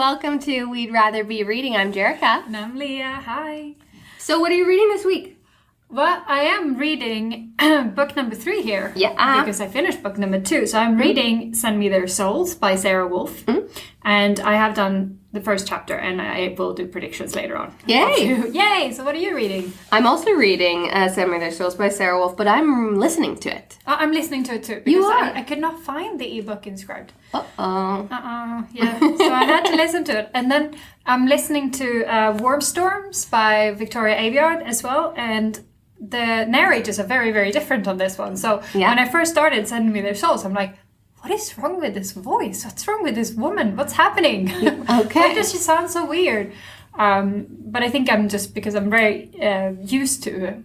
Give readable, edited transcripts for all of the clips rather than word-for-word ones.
welcome to We'd Rather Be Reading. I'm Jerrica. And I'm Leah. Hi. So what are you reading this week? Well, I am reading book number 3 here. Yeah. Because I finished book number 2. So I'm reading Send Me Their Souls by Sara Wolf. And I have done the first chapter and I will do predictions later on. Yay! Yay! So what are you reading? I'm also reading Send Me Their Souls by Sara Wolf, but I'm listening to it. I'm listening to it too. You Because are? I could not find the ebook inscribed. Uh-oh. Yeah. So I had to listen to it. And then I'm listening to Warm Storms by Victoria Aveyard as well. And the narrators are very, very different on this one. So when I first started Sending Me Their Souls, I'm like, what is wrong with this voice? What's wrong with this woman? What's happening? Okay. Why does she sound so weird? But I think I'm just because I'm very used to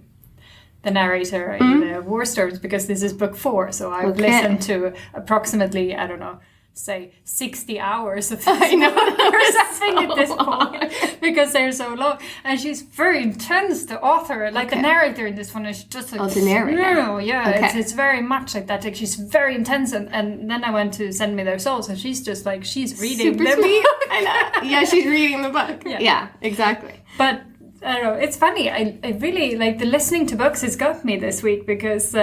the narrator in the War Storms because this is book 4. So I've listened to approximately, I don't know, say 60 hours of this or something at this point because they're so long. And she's very intense, the author, like the narrator in this one is just like, the narrator. It's very much like that. Like she's very intense. And then I went to Send Me Their Souls and she's just like, she's reading Super the sweet. book. I know. Yeah, she's reading the book. Yeah, exactly. But I don't know, it's funny. I really like the listening to books has got me this week because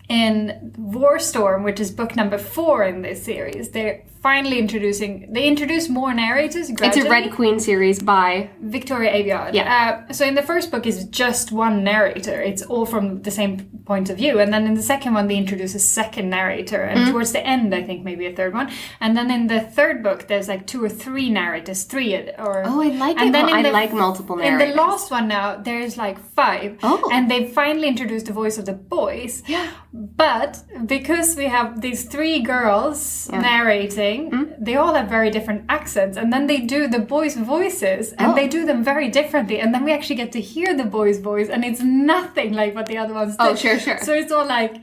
in War Storm, which is book number 4 in this series, they're finally introduce more narrators gradually. It's a Red Queen series by Victoria Aveyard. Yeah. So in the first book is just one narrator. It's all from the same point of view. And then in the second one, they introduce a second narrator. And towards the end, I think maybe a third one. And then in the third book, there's like 2 or 3 narrators. Oh, I like and it. then I like multiple narrators. In the last one now, there's like 5. Oh. And they finally introduced the voice of the boys. Yeah. But because we have these 3 girls narrating, they all have very different accents. And then they do the boys' voices. And they do them very differently. And then we actually get to hear the boys' voice. And it's nothing like what the other ones do. Oh, sure. So it's all like...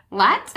What?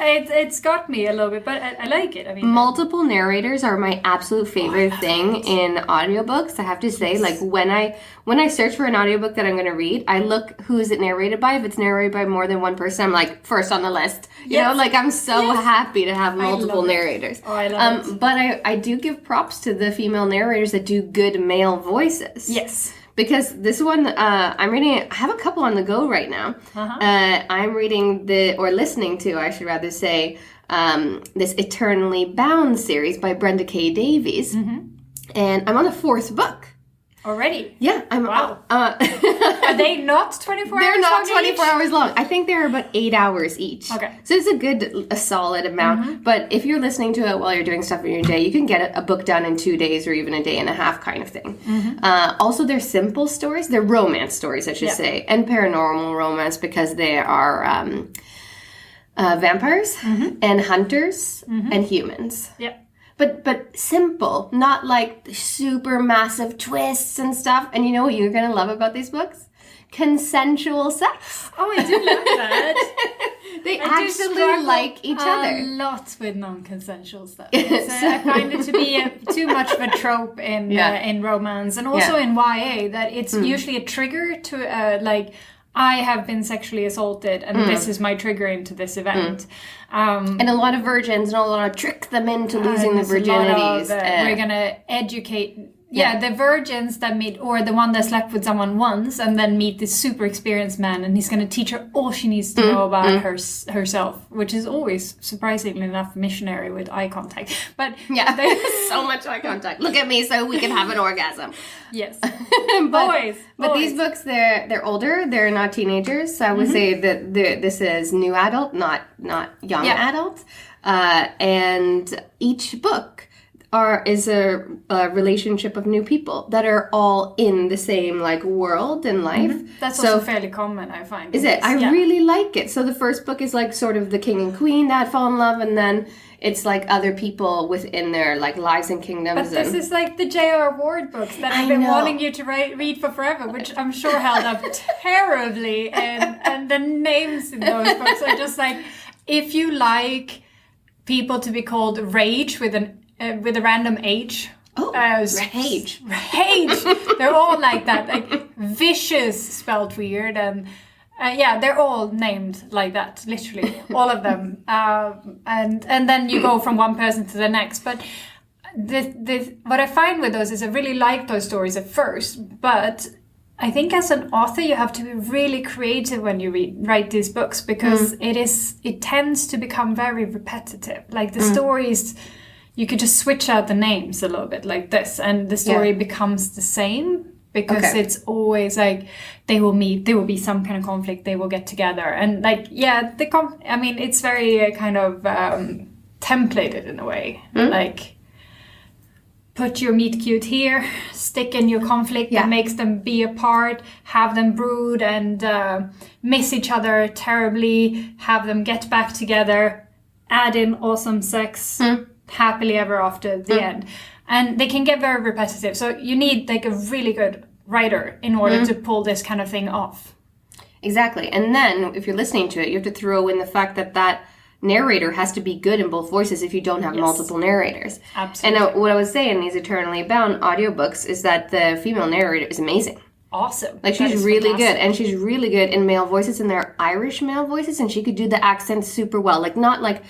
It's got me a little bit, but I like it. I mean, multiple narrators are my absolute favorite thing in audiobooks. I have to say, like when I search for an audiobook that I'm going to read, I look who is it narrated by. If it's narrated by more than one person, I'm like first on the list. You know, like I'm so happy to have multiple narrators. Oh, I love it. But I do give props to the female narrators that do good male voices. Yes. Because this one, I'm reading it, I have a couple on the go right now. I'm reading listening to, I should rather say, this Eternally Bound series by Brenda K. Davies. And I'm on the 4th book. Already? Yeah. Wow. Are they not 24 hours long? They're not 24 hours long. I think they're about 8 hours each. Okay. So it's a solid amount. But if you're listening to it while you're doing stuff in your day, you can get a book done in 2 days or even a day and a half kind of thing. Also, they're simple stories. They're romance stories, I should say. And paranormal romance because they are vampires and hunters and humans. Yeah. But simple, not like super massive twists and stuff. And you know what you're going to love about these books? Consensual sex. Oh, I do love that. They actually like each other. A lot with non-consensual stuff. I find it to be too much of a trope in romance and also in YA that it's usually a trigger to I have been sexually assaulted and this is my trigger into this event. And a lot of virgins and a lot of trick them into losing the virginities. We're going to educate... Yeah, the virgins that meet, or the one that slept with someone once and then meet this super experienced man and he's going to teach her all she needs to know about herself, which is always, surprisingly enough, missionary with eye contact. But there's so much eye contact. Look at me so we can have an orgasm. Yes. But these books, they're older. They're not teenagers. So I would say that this is new adult, not young adult. And each book is a relationship of new people that are all in the same world and life. That's also fairly common, I find. Is it? I really like it. So the first book is sort of the king and queen that fall in love, and then it's other people within their lives and kingdoms. But this is like the J.R. Ward books that I've been wanting you to read for forever, which I'm sure held up terribly, and the names in those books are just if you like people to be called Rage with a random H. Oh, Rage. Rage. They're all like that. Vicious spelled weird. And they're all named like that, literally. All of them. And then you go from one person to the next. But what I find with those is I really like those stories at first, but I think as an author you have to be really creative when you write these books, because it tends to become very repetitive. Like the stories, you could just switch out the names a little bit like this, and the story becomes the same. Because it's always like they will meet, there will be some kind of conflict, they will get together, and like it's very kind of templated in a way. Like put your meet cute here, stick in your conflict that makes them be apart, have them brood and miss each other terribly, have them get back together, add in awesome sex, happily ever after the end. And they can get very repetitive. So you need like a really good writer in order to pull this kind of thing off. Exactly. And then if you're listening to it, you have to throw in the fact that narrator has to be good in both voices if you don't have multiple narrators. Absolutely. And what I was saying in these Eternally Bound audiobooks is that the female narrator is amazing. Awesome. Like she's really good, and she's really good in male voices, and they're Irish male voices, and she could do the accent super well. Like not like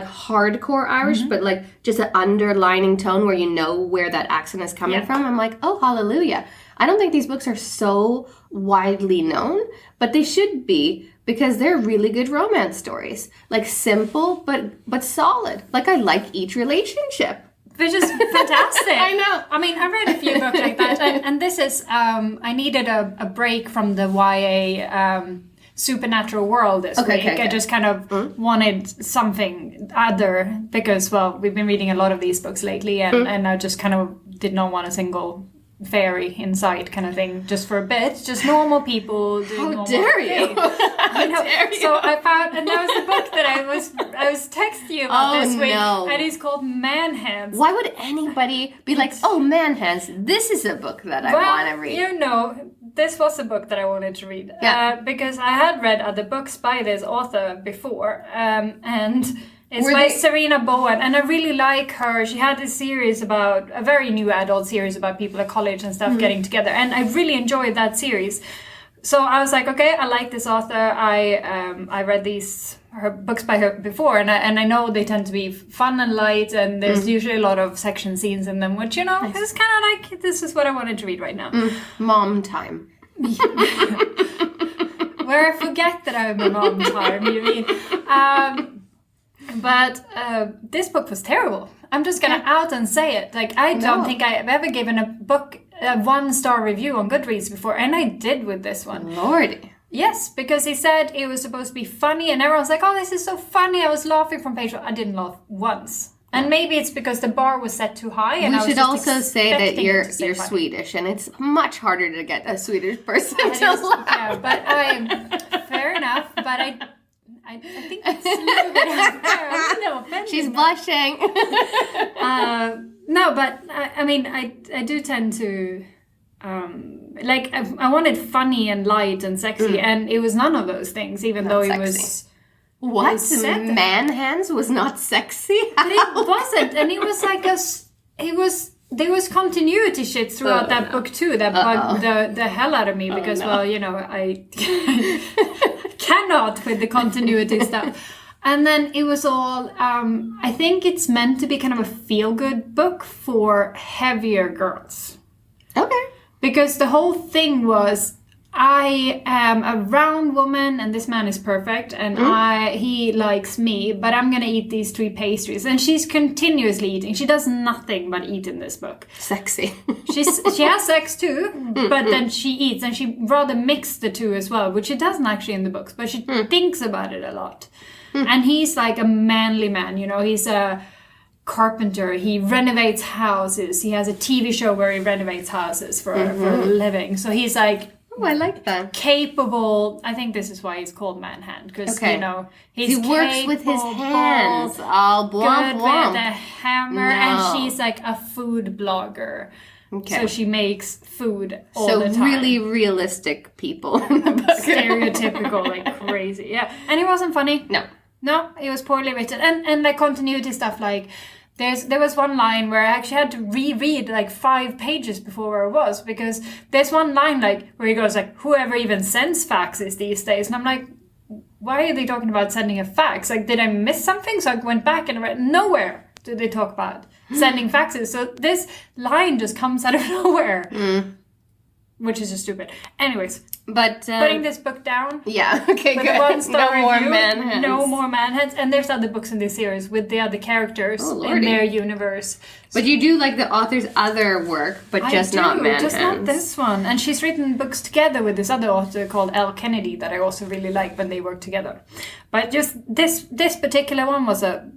hardcore Irish, but like just an underlining tone where you know where that accent is coming from. I'm like, oh, hallelujah. I don't think these books are so widely known, but they should be, because they're really good romance stories. Like simple but solid. Like I like each relationship. Which is fantastic. I know. I mean, I read a few books like that, and this is, I needed a break from the YA supernatural world this week. I just kind of wanted something other, because, well, we've been reading a lot of these books lately, and I just kind of did not want a single fairy in sight kind of thing, just for a bit, just normal people doing normal things. How dare you? So I found, and that was the book that I was texting you about this week, and it's called Man Hands. Why would anybody be like, oh, Man Hands, this is a book that I want to read? You know, this was a book that I wanted to read, because I had read other books by this author before, and it's by Serena Bowen, and I really like her. She had this series about, a very new adult series about people at college and stuff getting together, and I really enjoyed that series. So I was like, okay, I like this author. I read her books by her before, and I know they tend to be fun and light, and there's usually a lot of section scenes in them, which, you know, is kind of like, this is what I wanted to read right now. Mom time. Where I forget that I'm a mom time, you mean? But this book was terrible. I'm just going to out and say it. Like, I don't think I've ever given a book a 1-star review on Goodreads before, and I did with this one. Lordy. Yes, because he said it was supposed to be funny, and everyone's like, oh, this is so funny. I was laughing from page 1. I didn't laugh once. And maybe it's because the bar was set too high. And we should also say that you're Swedish, and it's much harder to get a Swedish person to laugh. Yeah, but fair enough. But I think it's a little bit unfair. No offense. She's blushing. No, but I mean, I do tend to, like, I wanted funny and light and sexy, and it was none of those things, even Not though sexy. it was... What? Man Hands was not sexy? But it wasn't, and it was like there was continuity shit throughout that book too, that bugged the hell out of me, because, well, you know, I cannot with the continuity stuff. And then it was all, I think it's meant to be kind of a feel-good book for heavier girls. Okay. Because the whole thing was, I am a round woman and this man is perfect, and he likes me, but I'm gonna eat these 3 pastries. And she's continuously eating. She does nothing but eat in this book. Sexy. She has sex too, but then she eats, and she rather mixed the two as well, which she doesn't actually in the books, but she thinks about it a lot. And he's like a manly man, you know, he's a carpenter, he renovates houses, he has a TV show where he renovates houses for a living. So he's like, oh, I like that. Capable. I think this is why he's called Man Hand, because you know he works with his hands. Oh, good with a hammer, and she's like a food blogger. Okay. So she makes food all the time. So really realistic people in the book. Stereotypical, like crazy. Yeah, and it wasn't funny. No, it was poorly written, and like continuity stuff, like. There was one line where I actually had to reread like 5 pages before where it was, because there's one line like where he goes like, whoever even sends faxes these days, and I'm like, why are they talking about sending a fax? Like, did I miss something? So I went back and read, nowhere do they talk about sending faxes. So this line just comes out of nowhere, which is just stupid. Anyways, but putting this book down. Yeah, okay, with good. A 1-star no more review, manhunts. No more manhunts. And there's other books in this series with the other characters in their universe. But you do like the author's other work, but just not manhunts. Just not this one. And she's written books together with this other author called Elle Kennedy that I also really like when they work together. But just this particular one was a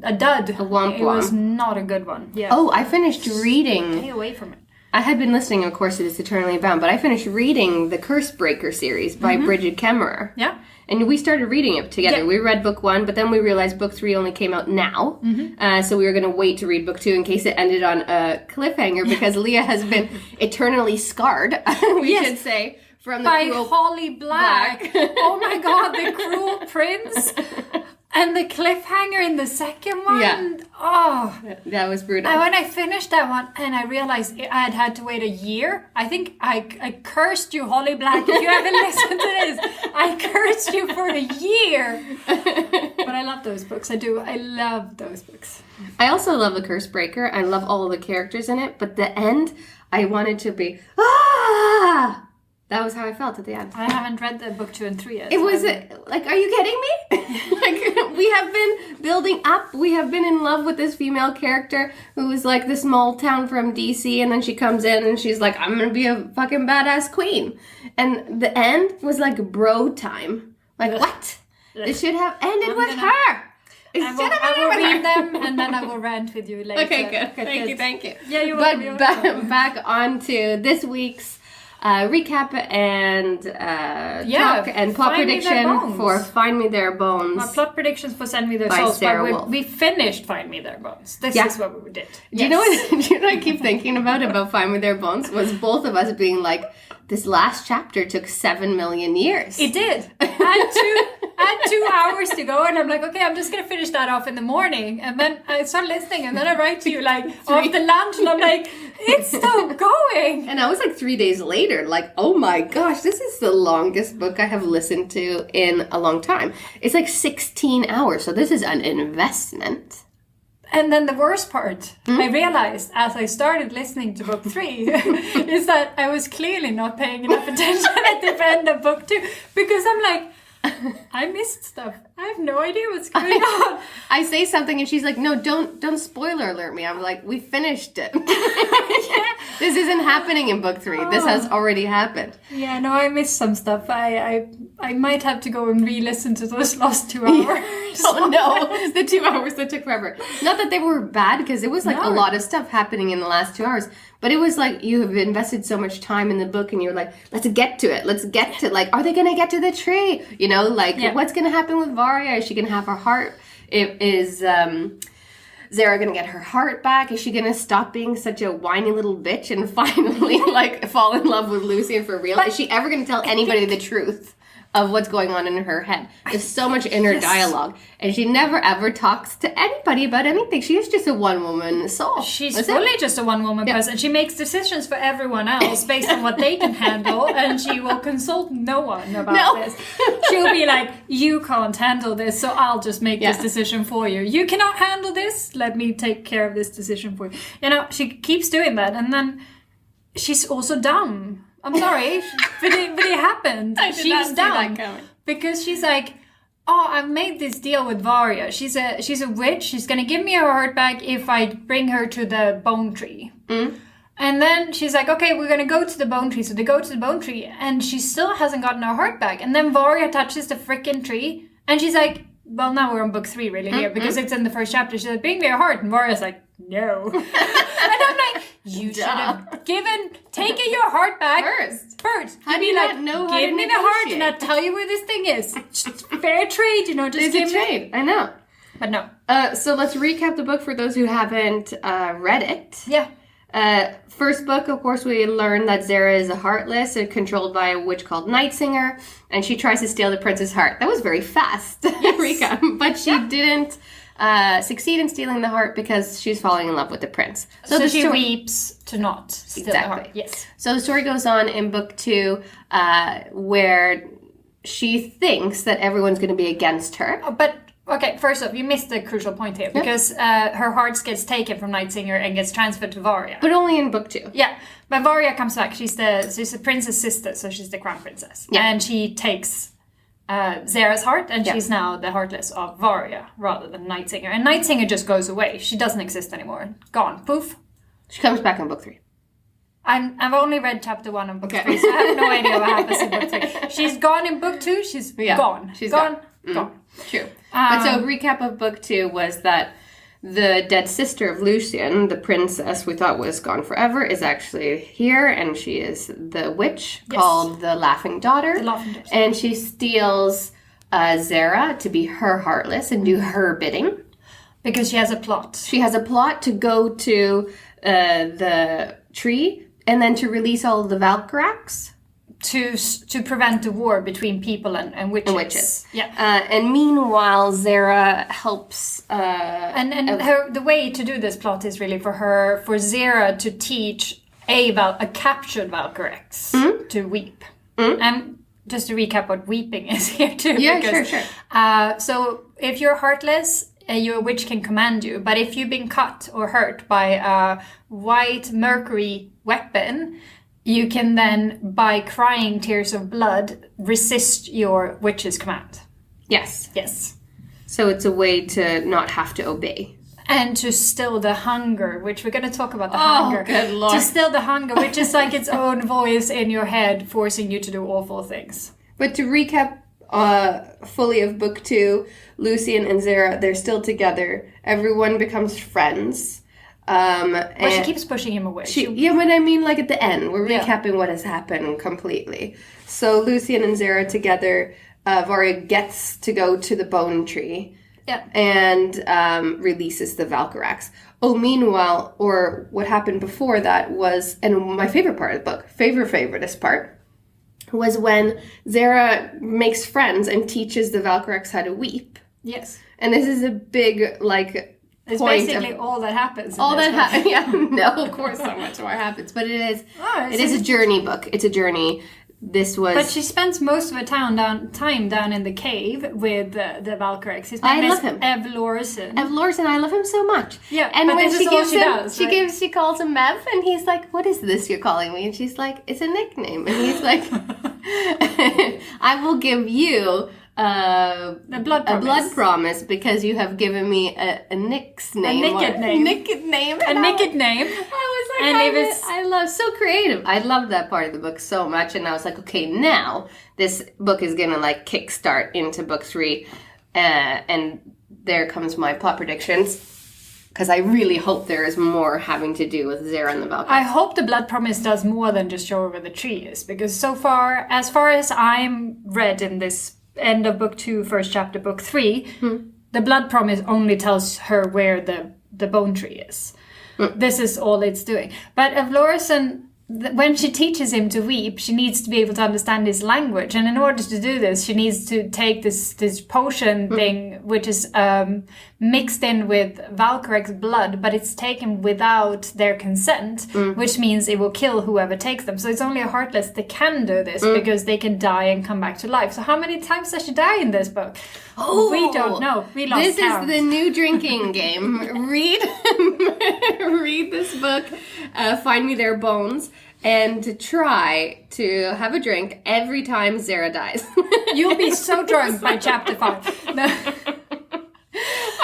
dud. A womp. It was not a good one. Yeah. Oh, I finished reading. Stay away from it. I had been listening, of course, to this Eternally Bound, but I finished reading the Cursebreaker series by Bridget Kemmerer. Yeah. And we started reading it together. Yeah. We read book 1, but then we realized book 3 only came out now. So we were going to wait to read book 2 in case it ended on a cliffhanger, because Leah has been eternally scarred, we should say, from the by cruel Holly Black. Oh my god, the cruel prince. And the cliffhanger in the second one. Yeah. Oh. That was brutal. And when I finished that one and I realized I had to wait a year, I think I cursed you, Holly Black. If you haven't listened to this, I cursed you for a year. But I love those books. I do. I love those books. I also love the Cursebreaker. I love all the characters in it. But the end, I wanted to be, ah! That was how I felt at the end. I haven't read the book 2 and 3 yet. It was like, are you kidding me? Like, we have been building up. We have been in love with this female character who is like the small town from DC, and then she comes in and she's like, I'm gonna be a fucking badass queen. And the end was like bro time. Like, what? It should have ended with her. I will read them and then I will rant with you later. Okay, good. Thank you. Yeah, you're welcome. But back on to this week's recap and talk and plot prediction for Find Me Their Bones. My plot predictions for Send Me Their by Souls. Sara Wolf. We finished Find Me Their Bones. This is what we did. Do you know what I keep thinking about Find Me Their Bones? Was both of us being like, this last chapter took 7 million years. It did. I had 2 hours to go, and I'm like, okay, I'm just gonna finish that off in the morning, and then I start listening, and then I write to you like after lunch, and I'm like, it's still going. And I was like 3 days later, like, oh my gosh, this is the longest book I have listened to in a long time. It's like 16 hours, so this is an investment. And then the worst part, I realized as I started listening to book 3, is that I was clearly not paying enough attention at the end of book 2, because I'm like, I missed stuff. I have no idea what's going on. I say something and she's like, no, don't spoiler alert me. I'm like, we finished it. This isn't happening in book 3. This has already happened. Yeah, no, I missed some stuff. I might have to go and re-listen to those last 2 hours. Oh no, the 2 hours that took forever. Not that they were bad, because it was like a lot of stuff happening in the last 2 hours. But it was like you have invested so much time in the book, and you're like, let's get to it. Let's get to, like, are they going to get to the tree? You know, like, what's going to happen with Varya? Is she going to have her heart? Is Zara going to get her heart back? Is she going to stop being such a whiny little bitch and finally, like, fall in love with Lucian for real? Is she ever going to tell anybody the truth of what's going on in her head? There's so much inner dialogue, and she never ever talks to anybody about anything. She is just a one-woman soul. She's fully just a one-woman person. She makes decisions for everyone else based on what they can handle, and she will consult no one about this. She'll be like, you can't handle this, so I'll just make this decision for you. You cannot handle this, let me take care of this decision for you. You know, she keeps doing that, and then she's also dumb. I'm sorry, but it happened. She's dumb because she's like, oh, I've made this deal with Varya. She's a witch. She's gonna give me her heart back if I bring her to the bone tree. And then she's like, okay, we're gonna go to the bone tree. So they go to the bone tree, and she still hasn't gotten her heart back. And then Varya touches the frickin' tree, and she's like, well, now we're on book 3 really here, because it's in the first chapter. She's like, bring me your heart. And Varya's like, no. And I'm like, you should have taken your heart back first. How do you not know how to give me the heart and I'll tell you where this thing is. Fair trade, you know, just give me. Trade. I know. But no. So let's recap the book for those who haven't read it. Yeah. First book, of course, we learned that Zara is a heartless and controlled by a witch called Nightsinger, and she tries to steal the prince's heart. That was very fast, Eureka. But she didn't succeed in stealing the heart because she's falling in love with the prince. So she weeps to not steal the heart. Yes. So the story goes on in book 2, where she thinks that everyone's going to be against her. But Okay, first off, you missed the crucial point here because her heart gets taken from Nightsinger and gets transferred to Varia. But only in book 2. Yeah, but Varia comes back. She's the prince's sister, so she's the crown princess. Yeah. And she takes Zera's heart, and she's now the heartless of Varia rather than Nightsinger. And Nightsinger just goes away. She doesn't exist anymore. Gone. Poof. She comes back in book 3. I've only read chapter 1 of book 3, so I have no idea what happens in book 3. She's gone in book 2. She's gone. She's gone. True. But so recap of book 2 was that the dead sister of Lucian, the princess we thought was gone forever, is actually here, and she is the witch called the Laughing Daughter. The Laughing Daughter. And she steals Zera to be her heartless and do her bidding. Because she has a plot. She has a plot to go to the tree and then to release all of the Valkyrax. To prevent the war between people and witches. And witches. Yeah. And meanwhile, Zera helps... the way to do this plot is really for Zera to teach a captured Valkyrax to weep. And just to recap what weeping is here too. Yeah, because, sure. So if you're heartless, your witch can command you. But if you've been cut or hurt by a white mercury weapon... You can then, by crying tears of blood, resist your witch's command. Yes. Yes. So it's a way to not have to obey. And to still the hunger, which we're going to talk about the hunger. Oh, good Lord. To still the hunger, which is like its own voice in your head, forcing you to do awful things. But to recap fully of book 2, Lucian and Zera, they're still together. Everyone becomes friends. But she keeps pushing him away. Yeah, but I mean, like at the end, we're recapping what has happened completely. So Lucian and Zera together, Varia gets to go to the bone tree, and releases the Valkyrax. Oh, meanwhile, or what happened before that was, and my favorite part of the book, favoriteest part, was when Zera makes friends and teaches the Valkyrax how to weep. Yes. And this is a big, like... It's basically all that happens. All that happens. Yeah, no, of course, so much more happens. But it is a journey book. It's a journey. But she spends most of her time down in the cave with the Valkyrax. His name is Ev Lorison. Ev Lorison, I love him so much. Yeah, and but when this is all she does. She calls him Ev, and he's like, "What is this you're calling me?" And she's like, "It's a nickname." And he's like, "I will give you." A blood promise because you have given me a nickname. A nickname. I was like, I love so creative. I love that part of the book so much, and I was like, okay, now this book is gonna like kickstart into book 3, and there comes my plot predictions. Because I really hope there is more having to do with Zera and the Valkyries. I hope the blood promise does more than just show where the tree is, because so far as I'm read in this end of book 2, first chapter, book 3, the blood promise only tells her where the bone tree is. This is all it's doing. But of Lorison, when she teaches him to weep, she needs to be able to understand his language. And in order to do this, she needs to take this potion thing, which is mixed in with Valkyrax blood, but it's taken without their consent, which means it will kill whoever takes them. So it's only a heartless that can do this, because they can die and come back to life. So how many times does she die in this book? Oh, we don't know. We lost count. This is the new drinking game. Read this book, Find Me Their Bones, and to try to have a drink every time Zera dies. You'll be so drunk by chapter 5. No.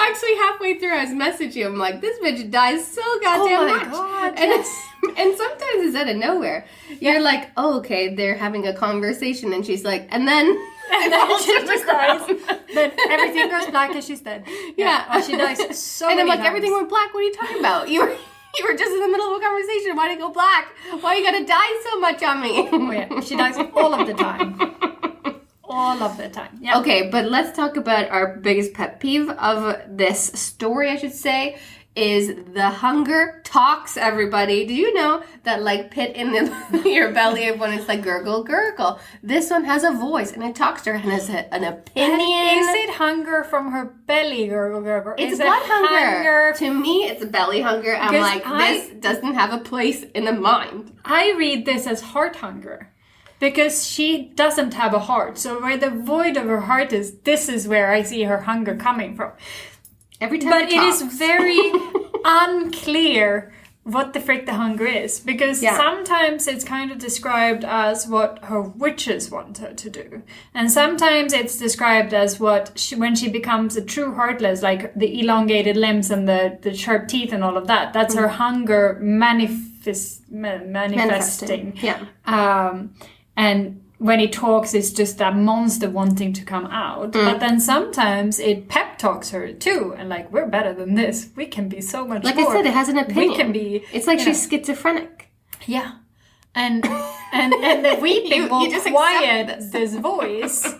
Actually, halfway through, I was messaging him like, this bitch dies so goddamn much. Oh my God, and sometimes it's out of nowhere. You're like, oh, okay, they're having a conversation, and she's like, and then she just dies. Then everything goes black and she's dead. Yeah. Oh, she dies so and I'm like, times. everything went black? What are you talking about? You were just in the middle of a conversation. Why'd it go black? Why you gotta die so much on me? Oh yeah, she dies all of the time. All of the time. Yeah. Okay, but let's talk about our biggest pet peeve of this story, I should say, is the hunger talks, everybody. Do you know that, like, pit in your belly when it's like gurgle, gurgle? This one has a voice, and it talks to her and has an opinion. And is it hunger from her belly, gurgle, gurgle? It's blood hunger. To me, it's belly hunger. I'm like, this doesn't have a place in the mind. I read this as heart hunger. because she doesn't have a heart. So where the void of her heart is, this is where I see her hunger coming from. Every time but it is very unclear what the frick the hunger is, because sometimes it's kind of described as what her witches want her to do, and sometimes it's described as when she becomes a true heartless, like the elongated limbs and the sharp teeth and all of that. That's her hunger manifesting. Yeah. And when it talks, it's just that monster wanting to come out. But then sometimes it pep talks her too, and like, we're better than this. We can be so much more. Like I said, it has an opinion. We can be. It's like she's schizophrenic. Yeah, and the weeping will quiet this voice.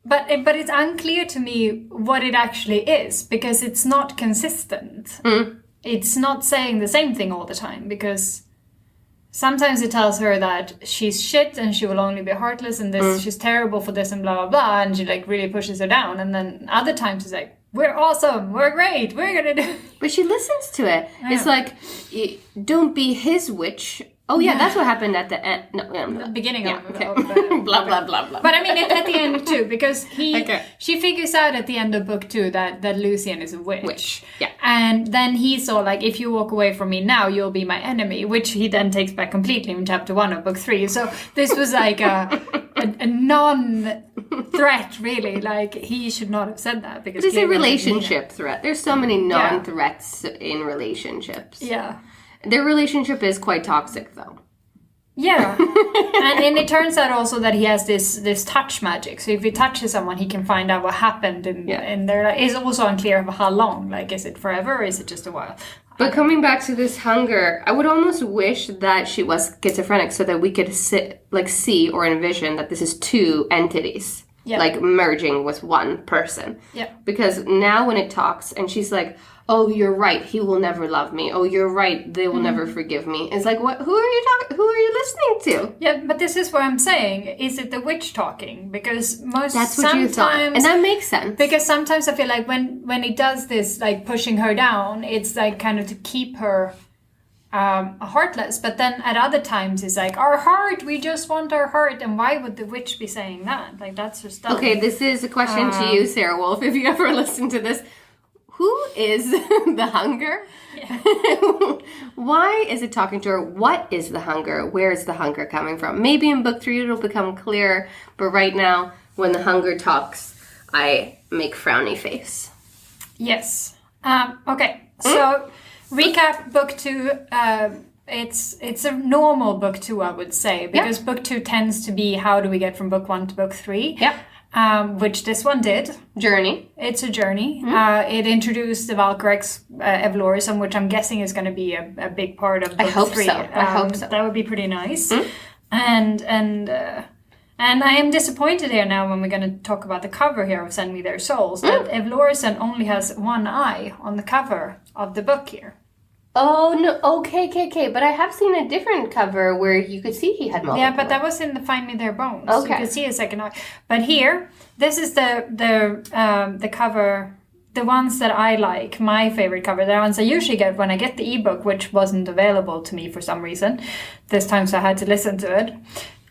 But it's unclear to me what it actually is, because it's not consistent. It's not saying the same thing all the time, because sometimes it tells her that she's shit and she will only be heartless and this she's terrible for this and blah blah blah, and she like really pushes her down. And then other times it's like, we're awesome, we're great, we're gonna do. But she listens to it. Yeah. It's like, don't be his witch. Oh yeah, that's what happened at the end. No, the beginning of blah blah blah blah. But I mean, at the end too, because she figures out at the end of book 2 that Lucian is a witch. Yeah. And then he's all like, if you walk away from me now, you'll be my enemy, which he then takes back completely in chapter 1 of book 3. So this was like a non-threat, really. Like, he should not have said that, because it's a relationship threat. There's so many non-threats in relationships. Yeah. Their relationship is quite toxic, though. Yeah. and it turns out also that he has this touch magic. So if he touches someone, he can find out what happened in their life. It's also unclear of how long. Like, is it forever or is it just a while? But coming back to this hunger, I would almost wish that she was schizophrenic so that we could see or envision that this is two entities. Yeah. Like merging with one person. Yeah. Because now when it talks and she's like, oh, you're right, he will never love me. Oh, you're right, they will never forgive me. It's like, what? Who are you listening to? Yeah, but this is what I'm saying. Is it the witch talking? Because that's what you thought, and that makes sense. Because sometimes I feel like when he does this, like pushing her down, it's like kind of to keep her heartless. But then at other times, it's like, our heart, we just want our heart. And why would the witch be saying that? Like, that's just dumb. Okay, this is a question to you, Sara Wolf. If you ever listen to this. Who is the hunger? Yeah. Why is it talking to her? What is the hunger? Where is the hunger coming from? Maybe in book 3 it'll become clearer, but right now, when the hunger talks, I make frowny face. Yes. Okay, so recap book 2. It's a normal book 2, I would say, because book 2 tends to be how do we get from book 1 to book 3. Yeah. Which this one did. Journey. It's a journey. It introduced the Valkyrex Evolurism, which I'm guessing is going to be a big part of book 3. I hope so. That would be pretty nice. And I am disappointed here now when we're going to talk about the cover here of Send Me Their Souls, that Evolurism only has one eye on the cover of the book here. Oh, no. Okay. But I have seen a different cover where you could see he had multiple. Yeah, but that was in the Find Me Their Bones. Okay. You could see a second eye. But here, this is the cover, the ones that I like, my favorite cover. The ones I usually get when I get the ebook, which wasn't available to me for some reason. This time, so I had to listen to it,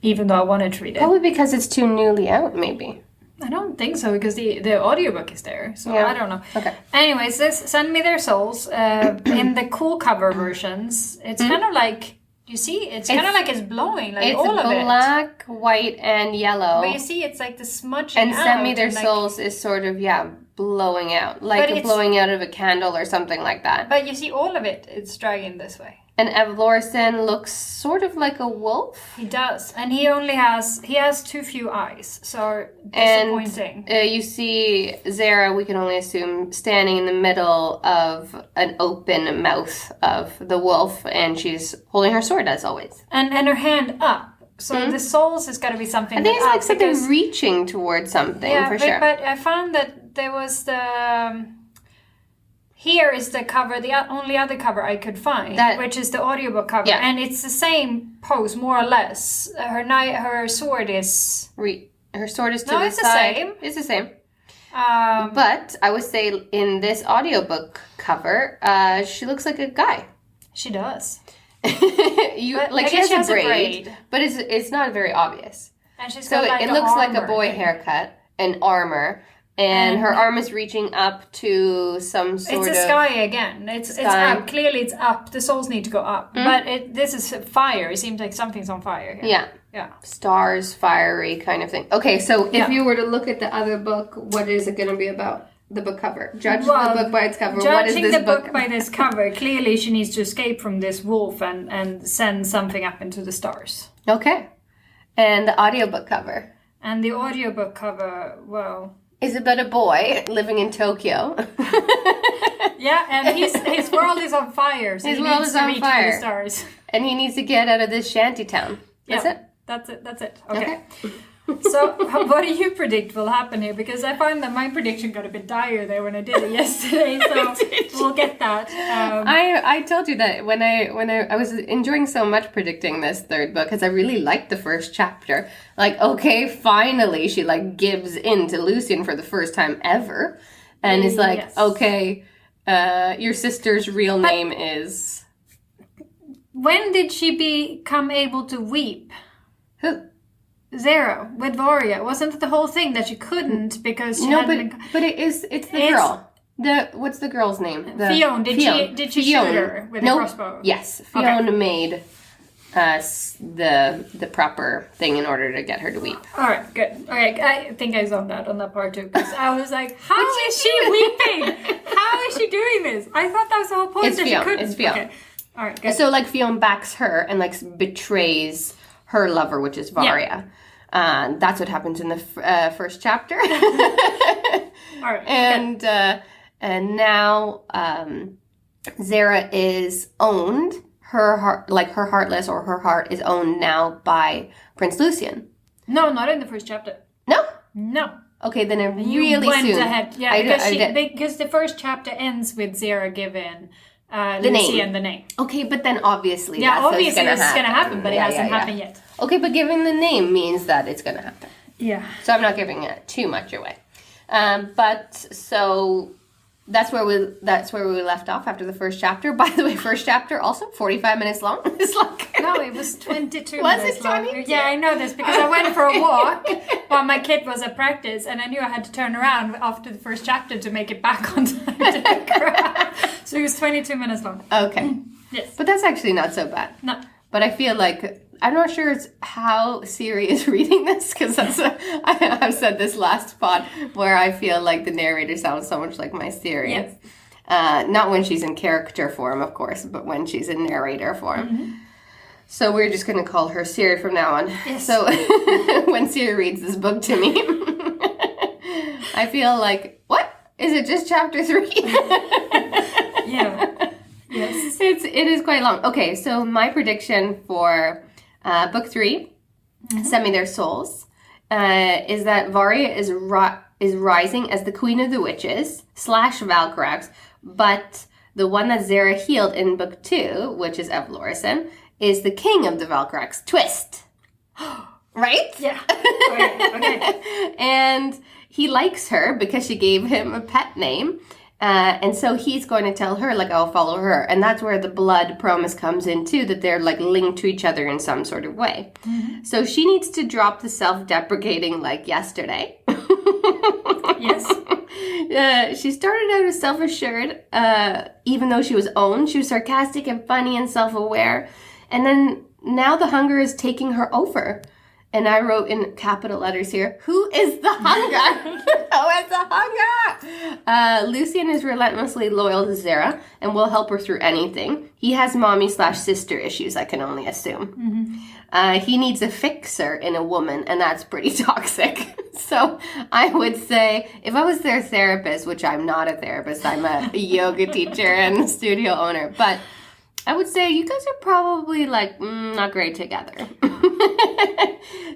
even though I wanted to read it. Probably because it's too newly out, maybe. I don't think so, because the audiobook is there, so I don't know. Okay. Anyways, this Send Me Their Souls, in the cool cover versions, it's kind of like, you see, it's kind of like it's blowing, like all of it. It's black, white, and yellow. But you see, it's like the smudging and out. And Send Me Their Souls is sort of, blowing out. Like blowing out of a candle or something like that. But you see all of it, it's dragging this way. And Evolurism looks sort of like a wolf. He does. And he has too few eyes. So disappointing. And you see Zara, we can only assume, standing in the middle of an open mouth of the wolf. And she's holding her sword, as always. And her hand up. So the souls has got to be something. I think it's like something reaching towards something, for sure. But I found that there was the... Here is the cover, the only other cover I could find, which is the audiobook cover. Yeah. And it's the same pose, more or less. Her sword is... Her sword is to the side. No, it's the same. But I would say in this audiobook cover, she looks like a guy. She does. She has a braid, but it's not very obvious. And she's so got it looks like a boy haircut and armor. And her arm is reaching up to some sort of... It's a sky again. It's up. Clearly it's up. The souls need to go up. But this is fire. It seems like something's on fire here. Yeah. Stars, fiery kind of thing. Okay, so if you were to look at the other book, what is it going to be about? The book cover. Judge the book by its cover. What is this book? Judging the book by this cover, clearly she needs to escape from this wolf and send something up into the stars. Okay. And the audiobook cover. And the audiobook cover, well... is about a boy living in Tokyo. Yeah, and his world is on fire. So his world is on fire. The stars. And he needs to get out of this shanty town. That's it? That's it. Okay. So, what do you predict will happen here? Because I found that my prediction got a bit dire there when I did it yesterday. So we'll get that. I told you that when I was enjoying so much predicting this third book because I really liked the first chapter. Like, okay, finally she like gives in to Lucian for the first time ever, and is like, okay, your sister's real name is. When did she become able to weep? Who? Zero with Varia. Wasn't it the whole thing that she couldn't because she but it's the girl. What's the girl's name? Fionn. Did she shoot her with a crossbow? Yes. Fionn made the proper thing in order to get her to weep. All right, good. All right, I think I zoned out on that part too because I was like, how is she weeping? How is she doing this? I thought that was the whole point. She couldn't. It's Fionn. Okay. All right, good. So like Fionn backs her and like betrays her lover, which is Varia. That's what happens in the first chapter. All right. And now Zara is owned. Her heart, like her heartless or her heart, is owned now by Prince Lucian. No, not in the first chapter. No. Okay, then it you really went soon. ahead. Yeah, because the first chapter ends with Zara giving Lucian the name. Okay, but then obviously it's going to happen, but it hasn't happened yet. Okay, but giving the name means that it's going to happen. Yeah. So I'm not giving it too much away. But so that's where we left off after the first chapter. By the way, first chapter also 45 minutes long. It's like no, it was 22 was minutes it long. 22? Yeah, I know this because I went for a walk while my kid was at practice, and I knew I had to turn around after the first chapter to make it back on time to pick her up. So it was 22 minutes long. Okay. Yes. But that's actually not so bad. No. But I feel like I'm not sure it's how Siri is reading this because I've said this last pod where I feel like the narrator sounds so much like my Siri. Yes. Not when she's in character form, of course, but when she's in narrator form. Mm-hmm. So we're just going to call her Siri from now on. Yes. So when Siri reads this book to me, I feel like, what? Is it just chapter 3? Yeah. Yes. It is quite long. Okay, so my prediction for book 3, Send Me Their Souls, is that Varia is rising as the Queen of the Witches / Valkyrax, but the one that Zara healed in book 2, which is Evlorison, is the King of the Valkyrax. Twist! Right? Yeah. Okay. And he likes her because she gave him a pet name. And so he's going to tell her, like, I'll follow her. And that's where the blood promise comes in, too, that they're, like, linked to each other in some sort of way. Mm-hmm. So she needs to drop the self-deprecating like yesterday. Yes. She started out as self-assured, even though she was owned. She was sarcastic and funny and self-aware. And then now the hunger is taking her over. And I wrote in capital letters here, who is the hunger? Who is the hunger? Lucian is relentlessly loyal to Zara and will help her through anything. He has mommy/sister issues, I can only assume. Mm-hmm. He needs a fixer in a woman, and that's pretty toxic. So I would say, if I was their therapist, which I'm not a therapist, I'm a yoga teacher and studio owner, but I would say you guys are probably like not great together.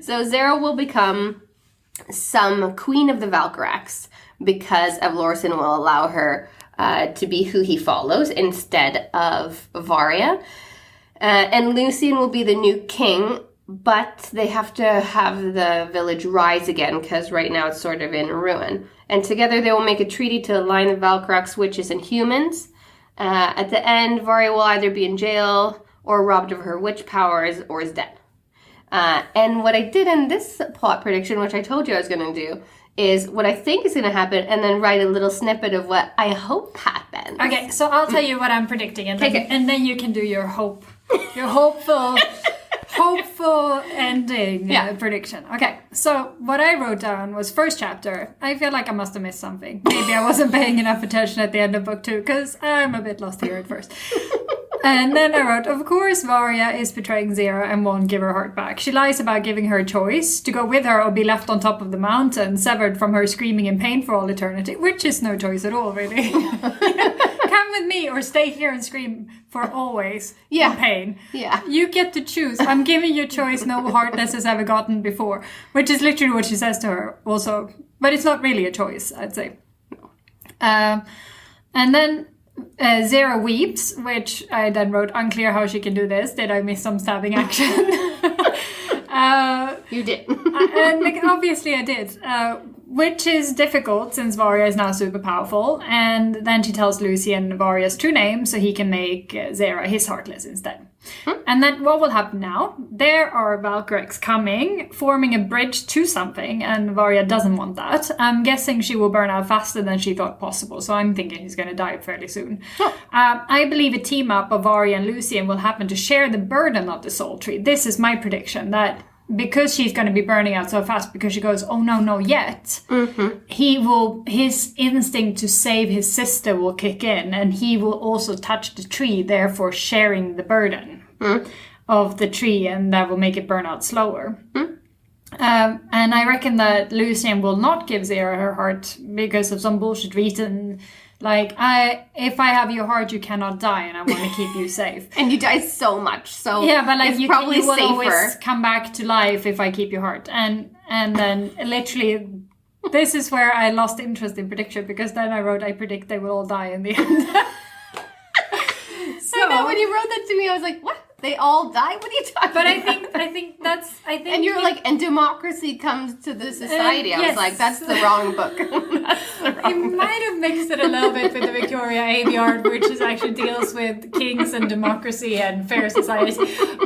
So Zara will become some queen of the Valkyrax because Evlorison will allow her to be who he follows instead of Varia. And Lucian will be the new king, but they have to have the village rise again because right now it's sort of in ruin. And together they will make a treaty to align the Valkyrax witches and humans. At the end, Varia will either be in jail or robbed of her witch powers, or is dead. And what I did in this plot prediction, which I told you I was going to do, is what I think is going to happen, and then write a little snippet of what I hope happens. Okay, so I'll tell you what I'm predicting, and then you can do your hopeful ending prediction. Okay, so what I wrote down was first chapter. I feel like I must have missed something. Maybe I wasn't paying enough attention at the end of book 2, because I'm a bit lost here at first. And then I wrote, of course, Varya is betraying Sara and won't give her heart back. She lies about giving her a choice to go with her or be left on top of the mountain, severed from her screaming in pain for all eternity, which is no choice at all, really. Come with me or stay here and scream for always in pain. Yeah. You get to choose. I'm giving you a choice no Heartless has ever gotten before, which is literally what she says to her also. But it's not really a choice, I'd say. And then Sara weeps, which I then wrote, unclear how she can do this. Did I miss some stabbing action? You did. And obviously I did. Which is difficult since Varya is now super powerful. And then she tells Lucian Varya's true name so he can make Sara his Heartless instead. And then what will happen now? There are Valkyrex coming, forming a bridge to something, and Varya doesn't want that. I'm guessing she will burn out faster than she thought possible, so I'm thinking he's going to die fairly soon. I believe a team up of Varya and Lucian will happen to share the burden of the soul tree. This is my prediction, that because she's going to be burning out so fast because she goes, oh no, yet, his instinct to save his sister will kick in, and he will also touch the tree, therefore sharing the burden of the tree, and that will make it burn out slower. And I reckon that Lucian will not give Sara her heart because of some bullshit reason. Like, if I have your heart, you cannot die, and I want to keep you safe. And you die so much, so yeah, but like you will safer. Always come back to life if I keep your heart. And then literally, this is where I lost interest in prediction, because then I wrote, I predict they will all die in the end. So, I know, when you wrote that to me, I was like, what? They all die? What are you talking but about? I think that's... And you're like, and democracy comes to the society. I was like, that's the wrong book. I might have mixed it a little bit with the Victoria Aveyard, which actually deals with kings and democracy and fair society,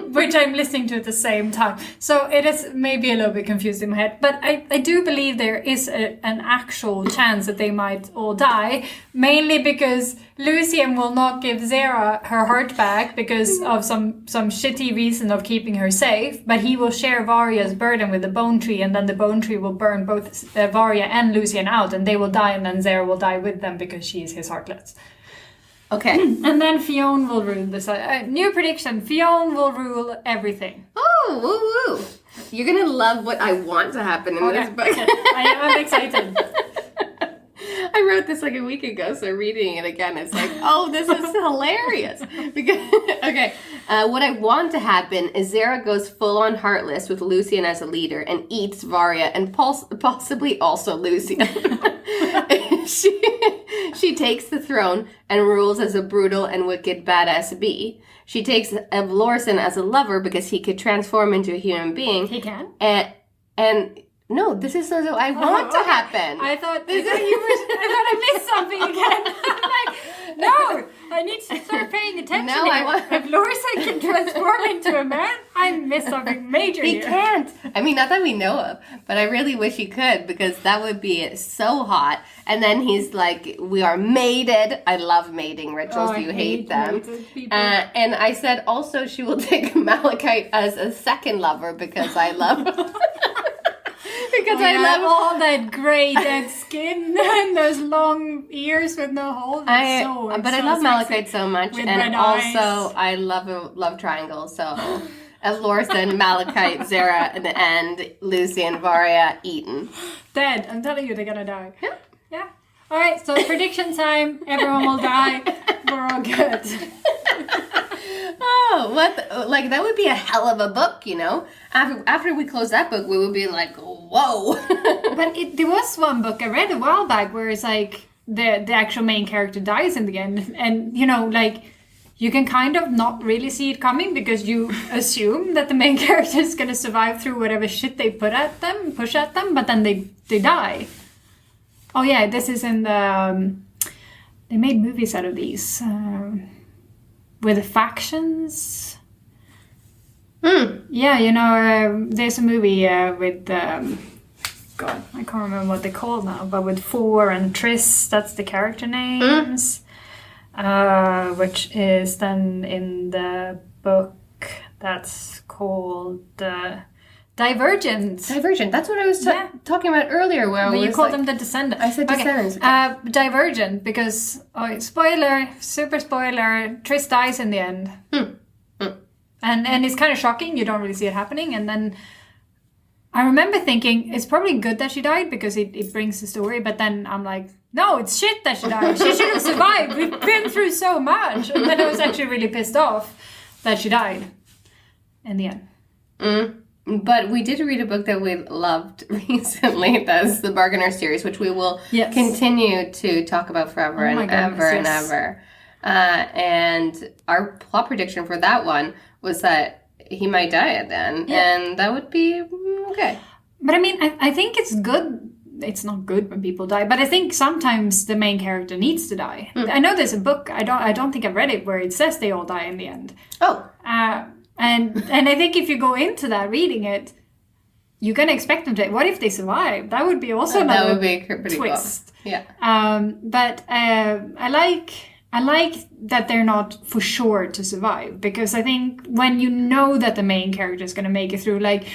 which I'm listening to at the same time. So it is maybe a little bit confused in my head. But I do believe there is an actual chance that they might all die, mainly because Lucian will not give Sara her heart back because of some shitty reason of keeping her safe, but he will share Varya's burden with the bone tree, and then the bone tree will burn both Varya and Lucian out, and they will die, and then Sara will die with them because she is his Heartless. Okay. And then Fionn will rule this. New prediction, Fionn will rule everything. Oh, woo woo. You're going to love what I want to happen in this book. I'm excited. I wrote this like a week ago, so reading it again, it's like, oh, this is hilarious. Because, okay, what I want to happen is Sara goes full on Heartless with Lucian as a leader and eats Varya and possibly also Lucian. She takes the throne and rules as a brutal and wicked badass bee. She takes Evlorsen as a lover because he could transform into a human being. He can? And no, this is what I want to happen. I thought I missed something again. Like, no, I need to start paying attention. No, if Lorsa can transform into a man, I missed something major here. He can't. I mean, not that we know of, but I really wish he could, because that would be so hot. And then he's like, we are mated. I love mating rituals. Do you hate them? And I said also she will take Malachite as a second lover because I love... Because I love all that grey dead skin and those long ears with no holes. But I love Malachite so much, and also I love a love triangle. So Evlorsen, Malachite, Sara, and Lucian, Varya, Eaton. Dead. I'm telling you, they're gonna die. Yeah. All right. So prediction time. Everyone will die. We're all good. Oh, like that would be a hell of a book, you know? After we close that book, we would be like, whoa. But there was one book I read a while back where it's like the actual main character dies in the end. And, you know, like, you can kind of not really see it coming because you assume that the main character is going to survive through whatever shit they push at them, but then they die. Oh, yeah, this is in the... they made movies out of these. With the factions. Yeah, there's a movie with, God, I can't remember what they're called now, but with Four and Triss, that's the character names, which is then in the book that's called Divergent. Divergent. That's what I was talking about earlier. Where you called them the Descendants. I said Descendants. Okay. Divergent, because spoiler, super spoiler, Triss dies in the end, and it's kind of shocking. You don't really see it happening, and then I remember thinking it's probably good that she died because it brings the story. But then I'm like, no, it's shit that she died. She should have survived. We've been through so much, and then I was actually really pissed off that she died in the end. But we did read a book that we loved recently. That's the Bargainer series, which we will continue to talk about forever and ever. And our plot prediction for that one was that he might die at the end. And that would be okay. But I mean, I think it's good. It's not good when people die, but I think sometimes the main character needs to die. I know there's a book, I don't think I've read it, where it says they all die in the end. Oh. And I think if you go into that reading it, you're gonna expect them to. What if they survive? That would be also another twist. Cool. Yeah. But I like that they're not for sure to survive, because I think when you know that the main character is gonna make it through, like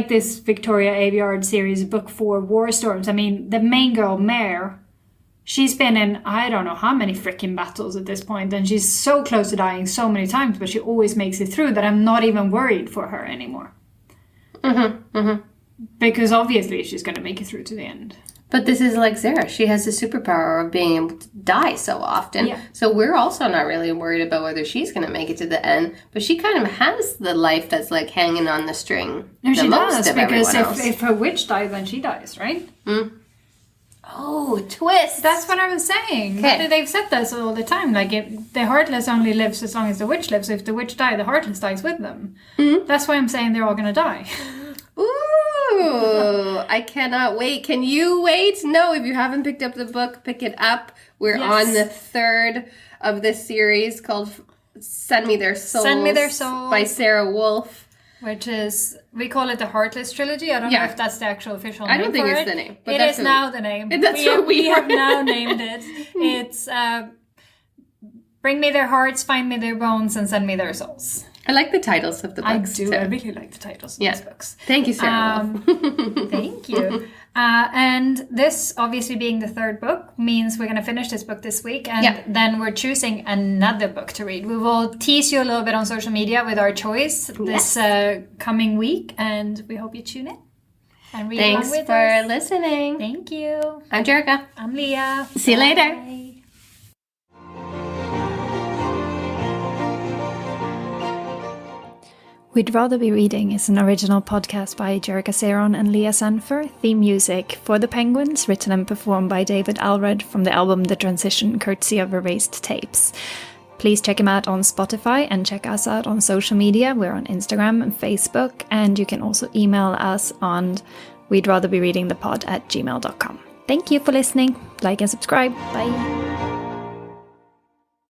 this Victoria Aveyard series, book 4, War Storms. I mean, the main girl, Mare, she's been in I don't know how many freaking battles at this point, and she's so close to dying so many times, but she always makes it through that I'm not even worried for her anymore. Because obviously she's going to make it through to the end. But this is like Sara. She has the superpower of being able to die so often. Yeah. So we're also not really worried about whether she's going to make it to the end. But she kind of has the life that's like hanging on the string. No, she does, because if her witch dies, then she dies, right? Oh, twist. That's what I was saying. Okay. They've said this all the time. Like, the Heartless only lives as long as the witch lives. So if the witch dies, the Heartless dies with them. That's why I'm saying they're all going to die. Ooh, I cannot wait. Can you wait? No, if you haven't picked up the book, pick it up. We're on the 3rd of this series called Send Me Their Souls. Send Me Their Souls. By Sara Wolf. Which is, we call it the Heartless Trilogy. I don't know if that's the actual official name. I don't think it's the name. But it is now the name. We have now named it. It's Bring Me Their Hearts, Find Me Their Bones, and Send Me Their Souls. I like the titles of the books. I do. Too. I really like the titles of these books. Thank you, Sara Wolf. Thank you. And this, obviously being the 3rd book, means we're going to finish this book this week. And then we're choosing another book to read. We will tease you a little bit on social media with our choice this coming week. And we hope you tune in and read along with us. Thanks for listening. Thank you. I'm Jerrica. I'm Leah. See you later. We'd Rather Be Reading is an original podcast by Jerrica Saron and Leah Sanfer. Theme music for The Penguins, written and performed by David Allred from the album The Transition, courtesy of Erased Tapes. Please check him out on Spotify and check us out on social media. We're on Instagram and Facebook, and you can also email us on we'dratherbereadingthepod@gmail.com. Thank you for listening. Like and subscribe. Bye.